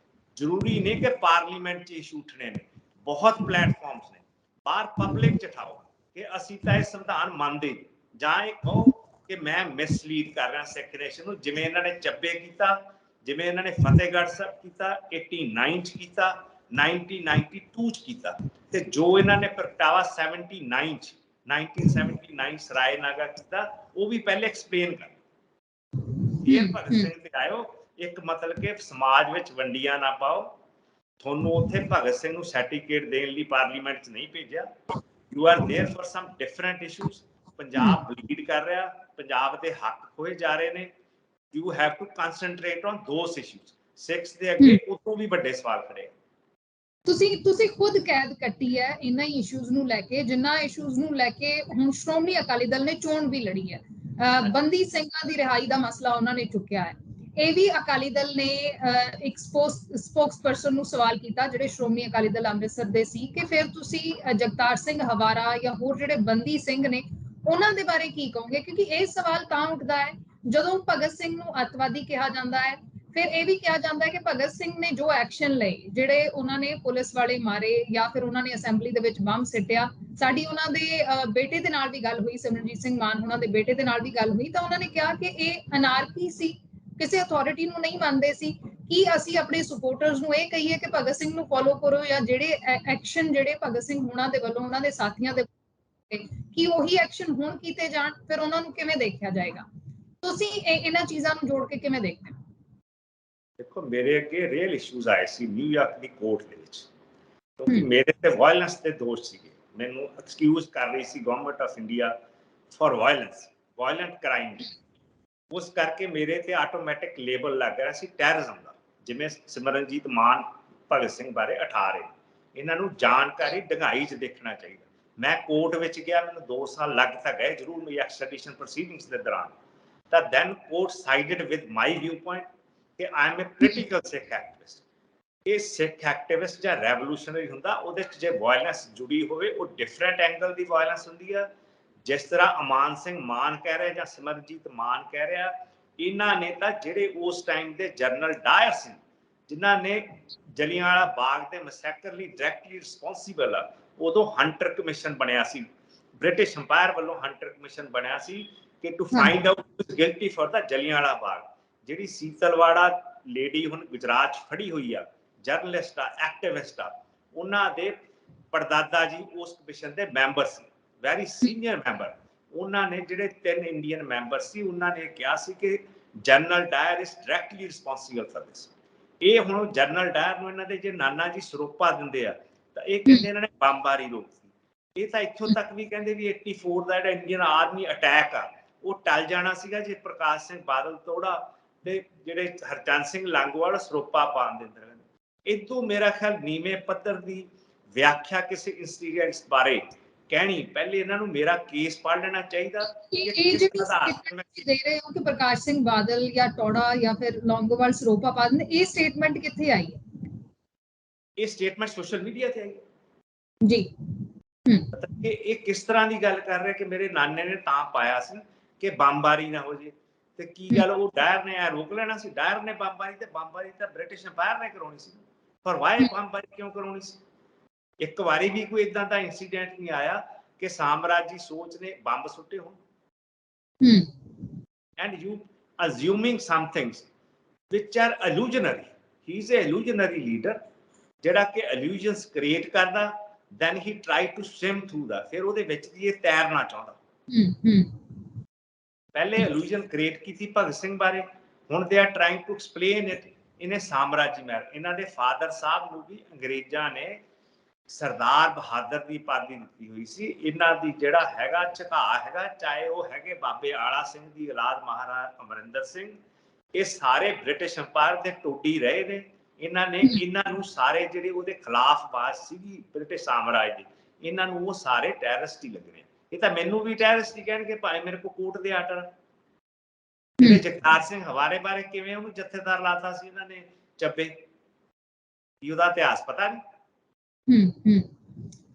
ਜ਼ਰੂਰੀ ਨਹੀਂ ਕਿ ਪਾਰਲੀਮੈਂਟ 'ਚ ਇਸ਼ੂ ਉੱਠਣੇ ਨੇ, ਬਹੁਤ ਪਲੇਟਫਾਰਮਸ ਨੇ, ਬਾਹਰ ਪਬਲਿਕ 'ਚ ਉਠਾਓ ਕਿ ਅਸੀਂ ਤਾਂ ਇਹ ਸੰਵਿਧਾਨ ਮੰਨਦੇ, ਜਾਂ ਇਹ ਕਹੋ ਕਿ ਮੈਂ ਮਿਸਲੀਡ ਕਰ ਰਿਹਾ ਸਿੱਖ ਨੇਸ਼ਨ ਨੂੰ, ਜਿਵੇਂ ਇਹਨਾਂ ਨੇ ਚੱਬੇ ਕੀਤਾ, ਜਿਵੇਂ ਇਹਨਾਂ ਨੇ ਫਤਿਹਗੜ੍ਹ ਸਾਹਿਬ ਕੀਤਾ, 89 'ਚ ਕੀਤਾ, 1992 'ਚ ਕੀਤਾ, ਤੇ ਜੋ ਇਹਨਾਂ ਨੇ ਪ੍ਰਗਟਾਵਾ 79 'ਚ 1979 ਸਰਾਏਨਾਗਾ ਕੀਤਾ, ਉਹ ਵੀ ਪਹਿਲੇ ਐਕਸਪਲੇਨ ਕਰ। ਫਿਰ ਭਗਤ ਸਿੰਘ ਤੇ ਆਇਓ, ਇੱਕ ਮਤਲਬ ਕਿ ਸਮਾਜ ਵਿੱਚ ਵੰਡੀਆਂ ਨਾ ਪਾਓ। ਤੁਹਾਨੂੰ ਉੱਥੇ ਭਗਤ ਸਿੰਘ ਨੂੰ ਸਰਟੀਫਿਕੇਟ ਦੇਣ ਲਈ ਪਾਰਲੀਮੈਂਟ 'ਚ ਨਹੀਂ ਭੇਜਿਆ। You are there for some different issues. Punjab bleed ਕਰ ਰਿਹਾ, ਪੰਜਾਬ ਦੇ ਹੱਕ ਖੋਏ ਜਾ ਰਹੇ ਨੇ। You have to concentrate on those issues. Sikhs ਦੇ ਅੱਗੇ ਉਤੋਂ ਵੀ ਵੱਡੇ ਸਵਾਲ ਖੜੇ। ਤੁਸੀਂ ਖੁਦ ਕੈਦ ਕੱਟੀ ਹੈ ਇਹਨਾਂ ਇਸ਼ੂਜ਼ ਨੂੰ ਲੈ ਕੇ, ਜਿੰਨਾ ਇਸ਼ੂਜ਼ ਨੂੰ ਲੈ ਕੇ ਹੁਣ ਸ਼੍ਰੋਮਣੀ ਅਕਾਲੀ ਦਲ ਨੇ ਚੋਣ ਵੀ ਲੜੀ ਹੈ। ਬੰਦੀ ਸਿੰਘਾਂ ਦੀ ਰਿਹਾਈ ਦਾ ਮਸਲਾ ਉਹਨਾਂ ਨੇ ਚੁੱਕਿਆ ਹੈ। ਇਹ ਵੀ ਅਕਾਲੀ ਦਲ ਨੇ ਇੱਕ ਸਪੋਕਸਪਰਸਨ ਨੂੰ ਸਵਾਲ ਕੀਤਾ ਜਿਹੜੇ ਸ਼੍ਰੋਮਣੀ ਅਕਾਲੀ ਦਲ ਅੰਮ੍ਰਿਤਸਰ ਦੇ ਸੀ ਕਿ ਫਿਰ ਤੁਸੀਂ ਜਗਤਾਰ ਸਿੰਘ ਹਵਾਰਾ ਜਾਂ ਹੋਰ ਜਿਹੜੇ ਬੰਦੀ ਸਿੰਘ ਨੇ ਉਹਨਾਂ ਦੇ ਬਾਰੇ ਕੀ ਕਹੋਗੇ, ਕਿਉਂਕਿ ਇਹ ਸਵਾਲ ਤਾਂ ਉੱਠਦਾ ਹੈ ਜਦੋਂ ਭਗਤ ਸਿੰਘ ਨੂੰ ਅੱਤਵਾਦੀ ਕਿਹਾ ਜਾਂਦਾ ਹੈ। ਫਿਰ ਇਹ ਵੀ ਕਿਹਾ ਜਾਂਦਾ ਹੈ ਕਿ ਭਗਤ ਸਿੰਘ ਨੇ ਜੋ ਐਕਸ਼ਨ ਲਏ, ਜਿਹੜੇ ਉਹਨਾਂ ਨੇ ਪੁਲਿਸ ਵਾਲੇ ਮਾਰੇ ਜਾਂ ਫਿਰ ਉਹਨਾਂ ਨੇ ਅਸੈਂਬਲੀ ਦੇ ਵਿੱਚ ਬੰਬ ਸਿੱਟਿਆ। ਸਾਡੀ ਉਹਨਾਂ ਦੇ ਬੇਟੇ ਦੇ ਨਾਲ ਵੀ ਗੱਲ ਹੋਈ, ਸਿਮਰਨਜੀਤ ਸਿੰਘ ਮਾਨ ਉਹਨਾਂ ਦੇ ਬੇਟੇ ਦੇ ਨਾਲ ਵੀ ਗੱਲ ਹੋਈ, ਤਾਂ ਉਹਨਾਂ ਨੇ ਕਿਹਾ ਕਿ ਇਹ ਅਨਾਰਕੀ ਸੀ, ਕਿਸੇ ਅਥਾਰਟੀ ਨੂੰ ਨਹੀਂ ਮੰਨਦੇ ਸੀ। ਕੀ ਅਸੀਂ ਆਪਣੇ ਸਪੋਰਟਰਸ ਨੂੰ ਇਹ ਕਹੀਏ ਕਿ ਭਗਤ ਸਿੰਘ ਨੂੰ ਫੋਲੋ ਕਰੋ, ਜਾਂ ਜਿਹੜੇ ਐਕਸ਼ਨ ਜਿਹੜੇ ਭਗਤ ਸਿੰਘ ਹੋਣਾ ਦੇ ਵੱਲੋਂ ਉਹਨਾਂ ਦੇ ਸਾਥੀਆਂ ਦੇ ਕੀ ਉਹੀ ਐਕਸ਼ਨ ਹੁਣ ਕੀਤੇ ਜਾਣ? ਫਿਰ ਉਹਨਾਂ ਨੂੰ ਕਿਵੇਂ ਦੇਖਿਆ ਜਾਏਗਾ? ਤੁਸੀਂ ਇਹਨਾਂ ਚੀਜ਼ਾਂ ਨੂੰ ਜੋੜ ਕੇ ਕਿਵੇਂ ਦੇਖਦੇ ਹੋ? ਦੇਖੋ, ਮੇਰੇ ਅੱਗੇ ਰੀਅਲ ਇਸ਼ੂਜ਼ ਆਏ ਸੀ ਨਿਊਯਾਰਕ ਦੀ ਕੋਰਟ ਦੇ ਵਿੱਚ, ਕਿਉਂਕਿ ਮੇਰੇ ਤੇ ਵਾਇਲੈਂਸ ਦੇ ਦੋਸ਼ ਸੀਗੇ। ਮੈਨੂੰ ਐਕਸਕਿਊਜ਼ ਕਰ ਰਹੀ ਸੀ government of India for violence, violent crime. ਉਸ ਕਰਕੇ ਮੇਰੇ ਤੇ ਆਟੋਮੈਟਿਕ ਲੇਬਲ ਲੱਗ ਰਿਹਾ ਸੀ ਟੈਰਰਿਜ਼ਮ ਦਾ, ਜਿਵੇਂ ਸਿਮਰਨਜੀਤ ਮਾਨ ਭਗਤ ਸਿੰਘ ਬਾਰੇ ਉਠਾ ਰਹੇ। ਇਹਨਾਂ ਨੂੰ ਜਾਣਕਾਰੀ ਡੂੰਘਾਈ 'ਚ ਦੇਖਣਾ ਚਾਹੀਦਾ। ਮੈਂ ਕੋਰਟ ਵਿੱਚ ਗਿਆ, ਮੈਨੂੰ 2 ਸਾਲ ਲੱਗ ਤਾਂ ਗਏ ਜ਼ਰੂਰ ਮੇਰੀ ਐਕਸਟ੍ਰੈਡੀਸ਼ਨ ਪ੍ਰੋਸੀਡਿੰਗਸ ਦੇ ਦੌਰਾਨ, ਤਾਂ then court sided with my view point ਕਿ I am a political Sikh activist. ਇਹ ਸਿੱਖ ਐਕਟਿਵਿਸਟ ਜਾਂ ਰੈਵੋਲੂਸ਼ਨਰੀ ਹੁੰਦਾ, ਉਹਦੇ 'ਚ ਜੇ ਵਾਇਲੈਂਸ ਜੁੜੀ ਹੋਵੇ ਉਹ ਡਿਫਰੈਂਟ ਐਂਗਲ ਦੀ ਵਾਇਲੈਂਸ ਹੁੰਦੀ ਆ। ਜਿਸ ਤਰ੍ਹਾਂ ਅਮਾਨ ਸਿੰਘ ਮਾਨ ਕਹਿ ਰਿਹਾ ਜਾਂ ਸਿਮਰਨਜੀਤ ਮਾਨ ਕਹਿ ਰਿਹਾ, ਇਹਨਾਂ ਨੇ ਤਾਂ ਜਿਹੜੇ ਉਸ ਟਾਈਮ ਦੇ ਜਨਰਲ ਡਾਇਰ ਸੀ, ਜਿਨ੍ਹਾਂ ਨੇ ਜਲਿਆਂਵਾਲਾ ਬਾਗ ਦੇ ਮੈਸੈਕਰ ਲਈ ਡਾਇਰੈਕਟਲੀ ਰਿਸਪੌਂਸੀਬਲ ਆ, ਉਦੋਂ ਹੰਟਰ ਕਮਿਸ਼ਨ ਬਣਿਆ ਸੀ, ਬ੍ਰਿਟਿਸ਼ ਅੰਪਾਇਰ ਵੱਲੋਂ ਹੰਟਰ ਕਮਿਸ਼ਨ ਬਣਿਆ ਸੀ ਕਿ to find out who is guilty for the Jallianwala Bagh. ਜਿਹੜੀ ਸੀਤਲਵਾੜਾ ਲੇਡੀ ਹੁਣ ਗੁਜਰਾਤ 'ਚ ਫੜੀ ਹੋਈ ਆ, ਜਰਨਲਿਸਟ ਆ, ਐਕਟਿਵਿਸਟ ਆ, ਉਹਨਾਂ ਦੇ ਪੜਦਾਦਾ ਜੀ ਉਸ ਕਮਿਸ਼ਨ ਦੇ ਮੈਂਬਰ ਸੀ, ਵੈਰੀ ਸੀਨੀਅਰ ਮੈਂਬਰ। ਉਹਨਾਂ ਨੇ ਜਿਹੜੇ 3 ਇੰਡੀਅਨ ਮੈਂਬਰ ਸੀ, ਉਹਨਾਂ ਨੇ ਕਿਹਾ ਸੀ ਕਿ general Dyer is directly responsible for this. ਇਹ ਹੁਣ ਜਨਰਲ ਡਾਇਰ ਨੂੰ ਇਹਨਾਂ ਦੇ ਜੇ ਨਾਨਾ ਜੀ ਸਰੋਪਾ ਦਿੰਦੇ ਆ ਤਾਂ ਇਹ ਕਹਿੰਦੇ ਇਹਨਾਂ ਨੇ ਬੰਬਾਰੀ ਰੋਕਤੀ। ਇਹ ਤਾਂ ਇੱਥੋਂ ਤੱਕ ਵੀ ਕਹਿੰਦੇ ਵੀ 84 ਦਾ ਜਿਹੜਾ ਇੰਡੀਅਨ ਆਰਮੀ ਅਟੈਕ ਆ ਉਹ ਟਲ ਜਾਣਾ ਸੀਗਾ ਜੇ ਪ੍ਰਕਾਸ਼ ਸਿੰਘ ਬਾਦਲ ਤੋੜਾ ਤੇ ਜਿਹੜੇ ਹਰਚੰਦ ਸਿੰਘ ਲੰਗੋਵਾਲ ਸਰੋਪਾ ਪਾਉਣ ਦਿੰਦੇ ਰਹੇ। ਇਦੋਂ ਮੇਰਾ ਖਿਆਲ ਨੀਵੇਂ ਪੱਧਰ ਦੀ ਵਿਆਖਿਆ ਕਿਸੇ ਇੰਸੀਡੈਂਟਸ ਬਾਰੇ ਕਹਿਣੀ, ਪਹਿਲੇ ਇਹਨਾਂ ਨੂੰ ਮੇਰਾ ਕੇਸ ਪੜ੍ਹ ਲੈਣਾ ਚਾਹੀਦਾ। ਇਹ ਜਿਹੜੀ ਦੇ ਰਹੇ ਹੋ ਕਿ ਪ੍ਰਕਾਸ਼ ਸਿੰਘ ਬਾਦਲ ਜਾਂ ਟੋੜਾ ਜਾਂ ਫਿਰ ਲੌਂਗੋਵਾਲ ਸਰੋਪਾ ਪਾ ਦਿੰਦੇ, ਇਹ ਸਟੇਟਮੈਂਟ ਕਿੱਥੇ ਆਈ ਹੈ? ਇਹ ਸਟੇਟਮੈਂਟ ਸੋਸ਼ਲ ਮੀਡੀਆ ਤੇ ਆਈ ਜੀ। ਮਤਲਬ ਕਿ ਇਹ ਕਿਸ ਤਰ੍ਹਾਂ ਦੀ ਗੱਲ ਕਰ ਰਹੇ ਕਿ ਮੇਰੇ ਨਾਨੇ ਨੇ ਤਾਂ ਪਾਇਆ ਸੀ ਕਿ ਬੰਬਾਰੀ ਨਾ ਹੋ ਜੇ, ਤੇ ਕੀ ਗੱਲ ਉਹ ਡਾਇਰ ਨੇ ਰੋਕ ਲੈਣਾ ਸੀ? ਡਾਇਰ ਨੇ ਬੰਬਾਰੀ, ਤੇ ਬੰਬਾਰੀ ਤਾਂ ਬ੍ਰਿਟਿਸ਼ ਅੰਪਾਇਰ ਨੇ ਕਰਾਉਣੀ ਸੀ, ਪਰ ਵਾਈ ਬੰਬਾਰੀ ਕਿਉਂ ਕਰਾਉਣੀ ਸੀ? ਇੱਕ ਵਾਰੀ ਵੀ ਕੋਈ ਇਦਾਂ ਦਾ ਇੰਸੀਡੈਂਟ ਨਹੀਂ ਆਇਆ ਕਿ ਸਾਮਰਾਜੀ ਸੋਚ ਨੇ ਬੰਬ ਸੁੱਟੇ ਹੋਣ। And you assuming some things which are illusionary. He is a illusionary leader ਜਿਹੜਾ ਕਿ ਇਲੂਜਨਸ ਕ੍ਰੀਏਟ ਕਰਦਾ, then he try to swim through the, ਫਿਰ ਉਹਦੇ ਵਿੱਚ ਦੀ ਇਹ ਤੈਰਨਾ ਚਾਹੁੰਦਾ। ਪਹਿਲੇ ਇਲੂਜਨ ਕ੍ਰੀਏਟ ਕੀਤੀ ਭਗਤ ਸਿੰਘ ਬਾਰੇ, ਹੁਣ they are trying to explain it in a ਸਾਮਰਾਜੀ ਮੈਨਰ। ਇਹਨਾਂ ਦੇ ਫਾਦਰ ਸਾਹਿਬ ਨੂੰ ਵੀ ਅੰਗਰੇਜ਼ਾਂ ਨੇ ਸਰਦਾਰ ਬਹਾਦਰ ਦੀ ਉਪਾਧੀ ਦਿੱਤੀ ਹੋਈ ਸੀ। ਇਹਨਾਂ ਦੀ ਜਿਹੜਾ ਹੈਗਾ ਝੁਕਾਅ ਹੈਗਾ, ਚਾਹੇ ਉਹ ਹੈਗੇ ਬਾਬੇ ਆਲਾ ਸਿੰਘ ਦੀ ਔਲਾਦ ਮਹਾਰਾਜਾ ਅਮਰਿੰਦਰ ਸਿੰਘ, ਇਹ ਸਾਰੇ ਬ੍ਰਿਟਿਸ਼ ਅੰਪਾਇਰ ਦੇ ਟੋਡੀ ਰਹੇ ਨੇ। ਇਹਨਾਂ ਨੇ ਇਹਨਾਂ ਨੂੰ ਸਾਰੇ ਜਿਹੜੇ ਉਹਦੇ ਖਿਲਾਫ ਆਵਾਜ਼ ਸੀਗੀ ਬ੍ਰਿਟਿਸ਼ ਸਾਮਰਾਜ ਦੀ, ਇਹਨਾਂ ਨੂੰ ਉਹ ਸਾਰੇ ਟੈਰਰਿਸਟ ਹੀ ਲੱਗਣੇ। ਇਹ ਤਾਂ ਮੈਨੂੰ ਵੀ ਟੈਰਰਿਸਟ ਹੀ ਕਹਿਣਗੇ ਭਾਵੇਂ ਮੇਰੇ ਕੋਲ ਕੋਰਟ ਦੇ ਆਰਡਰ। ਜਿਹੜੇ ਜਗਤਾਰ ਸਿੰਘ ਹਵਾਰੇ ਬਾਰੇ ਕਿਵੇਂ ਉਹਨੂੰ ਜਥੇਦਾਰ ਲਾਤਾ ਸੀ ਇਹਨਾਂ ਨੇ ਚੱਬੇ, ਕੀ ਉਹਦਾ ਇਤਿਹਾਸ ਪਤਾ ਨਹੀਂ।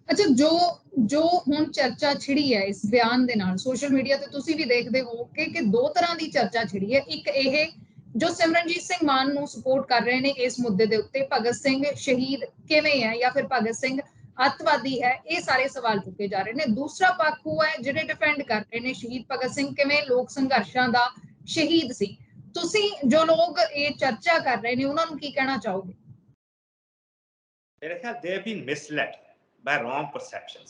ਅੱਛਾ, ਜੋ ਹੁਣ ਚਰਚਾ ਛਿੜੀ ਹੈ ਇਸ ਬਿਆਨ ਦੇ ਨਾਲ ਸੋਸ਼ਲ ਮੀਡੀਆ ਤੇ, ਤੁਸੀਂ ਵੀ ਦੇਖਦੇ ਹੋ ਕਿ 2 ਤਰ੍ਹਾਂ ਦੀ ਚਰਚਾ ਛਿੜੀ ਹੈ। ਇੱਕ ਇਹ ਜੋ ਸਿਮਰਨਜੀਤ ਸਿੰਘ ਮਾਨ ਨੂੰ ਸਪੋਰਟ ਕਰ ਰਹੇ ਨੇ ਇਸ ਮੁੱਦੇ ਦੇ ਉੱਤੇ, ਭਗਤ ਸਿੰਘ ਸ਼ਹੀਦ ਕਿਵੇਂ ਹੈ ਜਾਂ ਫਿਰ ਭਗਤ ਸਿੰਘ ਅੱਤਵਾਦੀ ਹੈ, ਇਹ ਸਾਰੇ ਸਵਾਲ ਚੁੱਕੇ ਜਾ ਰਹੇ ਨੇ। ਦੂਸਰਾ ਪੱਖ ਉਹ ਹੈ ਜਿਹੜੇ ਡਿਫੈਂਡ ਕਰ ਰਹੇ ਨੇ ਸ਼ਹੀਦ ਭਗਤ ਸਿੰਘ ਕਿਵੇਂ ਲੋਕ ਸੰਘਰਸ਼ਾਂ ਦਾ ਸ਼ਹੀਦ ਸੀ। ਤੁਸੀਂ ਜੋ ਲੋਕ ਇਹ ਚਰਚਾ ਕਰ ਰਹੇ ਨੇ ਉਹਨਾਂ ਨੂੰ ਕੀ ਕਹਿਣਾ ਚਾਹੋਗੇ? ਮੇਰੇ ਖਿਆਲ they have been misled by wrong perceptions.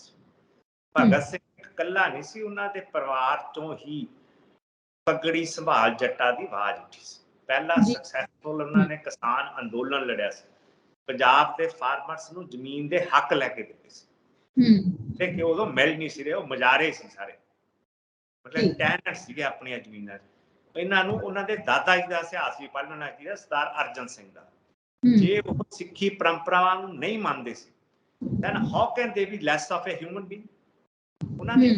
Bhagat Singh ਇਕੱਲਾ ਨਹੀਂ ਸੀ, ਉਹਨਾਂ ਦੇ ਪਰਿਵਾਰ ਤੋਂ ਹੀ ਪਗੜੀ ਸੰਭਾਲ ਜੱਟਾਂ ਦੀ ਆਵਾਜ਼ ਉੱਠੀ ਸੀ। ਪਹਿਲਾ ਸਕਸੈਸਫੁਲ ਉਹਨਾਂ ਨੇ ਕਿਸਾਨ ਅੰਦੋਲਨ ਲੜਿਆ ਸੀ, ਪੰਜਾਬ ਦੇ ਫਾਰਮਰਸ ਨੂੰ ਜ਼ਮੀਨ ਦੇ ਹੱਕ ਲੈ ਕੇ ਦਿੱਤੇ ਸੀ ਤੇ ਕਿ ਉਦੋਂ ਮਿਲ ਨਹੀਂ ਸੀ ਰਹੇ, ਉਹ ਮਜਾਰੇ ਸੀ ਸਾਰੇ, ਮਤਲਬ ਟੈਨੈਂਟ ਸੀਗੇ ਆਪਣੀਆਂ ਜ਼ਮੀਨਾਂ 'ਚ। ਇਹਨਾਂ ਨੂੰ ਉਹਨਾਂ ਦੇ ਦਾਦਾ ਜੀ ਦਾ ਇਤਿਹਾਸ ਵੀ ਪੜ੍ਹਨਾ ਚਾਹੀਦਾ, ਸਰਦਾਰ ਅਰਜਨ ਸਿੰਘ ਦਾ। ਜੇ ਉਹ ਸਿੱਖੀ ਪਰੰਪਰਾਵਾਂ ਨੂੰ ਨਹੀਂ ਮੰਨਦੇ ਸੀ then how can they be less of a human being? ਉਹਨਾਂ ਦੇ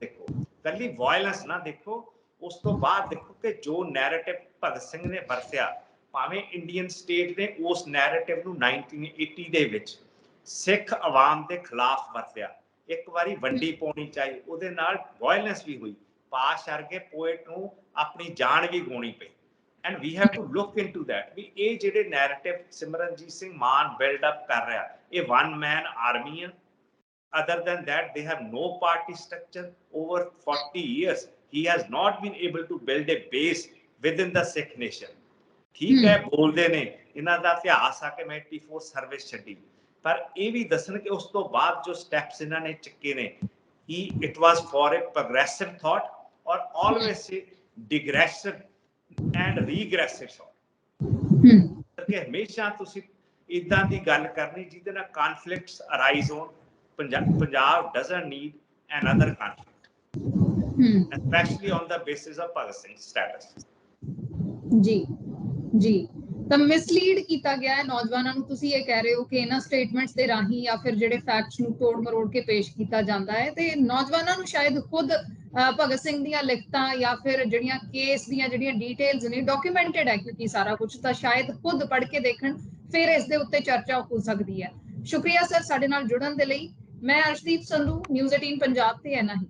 ਦੇਖੋ, ਕੱਲੀ ਵਾਇਲੈਂਸ ਨਾ ਦੇਖੋ, ਉਸ ਤੋਂ ਬਾਅਦ ਦੇਖੋ ਕਿ ਜੋ ਨੈਰੇਟਿਵ ਭਗਤ ਸਿੰਘ ਨੇ ਵਰਤਿਆ, ਭਾਵੇਂ ਇੰਡੀਅਨ ਸਟੇਟ ਨੇ ਉਸ ਨੈਰੇਟਿਵ ਨੂੰ 1980 ਦੇ ਵਿੱਚ ਸਿੱਖ ਆਵਾਮ ਦੇ ਖਿਲਾਫ ਵਰਤਿਆ। ਇੱਕ ਵਾਰੀ ਵੰਡੀ ਪਾਉਣੀ ਚਾਹੀ, ਉਹਦੇ ਨਾਲ ਵਾਇਲੈਂਸ ਵੀ ਹੋਈ, ਪਾਸ਼ ਵਰਗੇ ਪੋਇਟ ਨੂੰ ਆਪਣੀ ਜਾਨ ਵੀ ਗਵਾਉਣੀ ਪਈ। And we have to look into that ਵੀ ਇਹ ਜਿਹੜੇ ਨੈਰੇਟਿਵ ਸਿਮਰਨਜੀਤ ਸਿੰਘ ਮਾਨ ਬਿਲਡ ਅਪ ਕਰ ਰਿਹਾ, ਇਹ one man army ਹੈ। Other than that, they have no party structure. Over 40 years, he has not been able to build a base within the Sikh nation. ਠੀਕ ਹੈ, ਬੋਲਦੇ ਨੇ ਇਹਨਾਂ ਦਾ ਇਤਿਹਾਸ ਆ ਕਿ ਮੈਂ 84 ਸਰਵਿਸ ਛੱਡੀ, ਪਰ ਇਹ ਵੀ ਦੱਸਣ ਕਿ ਉਸ ਤੋਂ ਬਾਅਦ ਜੋ ਸਟੈਪਸ ਇਹਨਾਂ ਨੇ ਚੱਕੇ ਨੇ, it was for a progressive thought or always a digressive and regressive thought। ਕਿ ਹਮੇਸ਼ਾ ਤੁਸੀਂ ਇਦਾਂ ਦੀ ਗੱਲ ਕਰਨੀ ਜਿਹਦੇ ਨਾਲ ਕਨਫਲਿਕਟਸ ਅਰਾਈਜ਼ ਹੋਣ। Punjab doesn't need another conflict। especially on the basis of Bhagat Singh's status. ਜੀ ਜੀ ਤਾਂ ਮਿਸਲੀਡ ਕੀਤਾ ਗਿਆ ਹੈ ਨੌਜਵਾਨਾਂ ਨੂੰ। ਤੁਸੀਂ ਇਹ ਕਹਿ ਰਹੇ ਹੋ ਕਿ ਇਹਨਾਂ ਸਟੇਟਮੈਂਟਸ ਦੇ ਰਾਹੀਂ ਜਾਂ ਫਿਰ ਜਿਹੜੇ ਫੈਕਟਸ ਨੂੰ ਤੋੜ ਮਰੋੜ ਕੇ ਪੇਸ਼ ਕੀਤਾ ਜਾਂਦਾ ਹੈ, ਤੇ ਨੌਜਵਾਨਾਂ ਨੂੰ ਸ਼ਾਇਦ ਖੁਦ ਭਗਤ ਸਿੰਘ ਦੀਆਂ ਲਿਖਤਾਂ ਜਾਂ ਫਿਰ ਜਿਹੜੀਆਂ ਕੇਸ ਦੀਆਂ ਜਿਹੜੀਆਂ ਡਿਟੇਲਸ ਨੇ ਡਾਕੂਮੈਂਟਡ ਹੈ ਕਿਉਂਕਿ ਸਾਰਾ ਕੁਝ, ਤਾਂ ਸ਼ਾਇਦ ਖੁਦ ਪੜ੍ਹ ਕੇ ਦੇਖਣ, ਫਿਰ ਇਸ ਦੇ ਉੱਤੇ ਚਰਚਾ ਹੋ ਸਕਦੀ ਹੈ। ਸ਼ੁਕਰੀਆ ਸਰ ਸਾਡੇ ਨਾਲ ਜੁੜਨ ਦੇ ਲਈ। ਮੈਂ ਅਰਸ਼ਦੀਪ ਸੰਧੂ, ਨਿਊਜ਼ 18 ਪੰਜਾਬ ਤੇ ਐਨਾ ਹੀ।